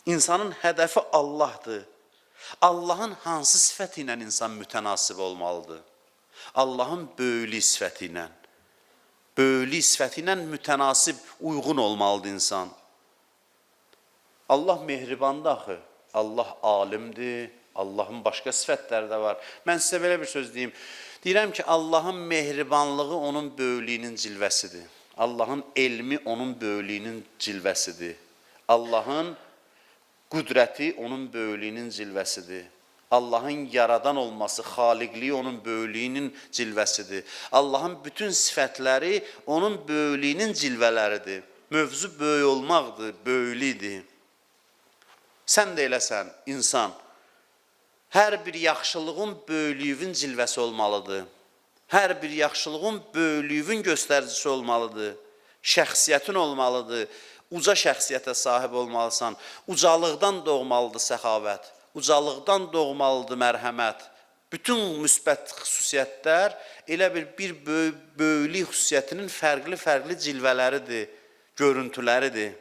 İnsanın hədəfi Allahdır. Allahın hansı sifəti ilə insan mütənasib olmalıdır? Allahın böyüklük sifəti ilə. Böyüklük sifəti ilə mütənasib, uyğun olmalıdır insan. Allah mehribandır axı. Allah alimdir. Allahın başqa sifətləri də var. Mən sizə belə bir söz deyim. Deyirəm ki, Allahın mehribanlığı onun böyüklüyünün cilvəsidir. Allahın elmi onun böyüklüyünün cilvəsidir. Allahın qüdrəti onun böyüklüyünün cilvəsidir. Allahın yaradan olması, xaliqliyi onun böyüklüyünün cilvəsidir. Allahın bütün sifətləri onun böyüklüyünün cilvələridir. Mövzu böyük olmaqdır, böyüklüdür. Sən də eləsən, insan. Hər bir yaxşılığın böyüklüyün cilvəsi olmalıdır. Hər bir yaxşılığın böyüklüyün göstəricisi olmalıdır. Şəxsiyyətin olmalıdır. Uca şəxsiyyətə sahib olmalısan. Ucalıqdan doğmalıdır səxavət. Ucalıqdan doğmalıdır mərhəmət. Bütün müsbət xüsusiyyətlər elə bir böyüklük xüsusiyyətinin fərqli-fərqli cilvələridir, görüntüləridir.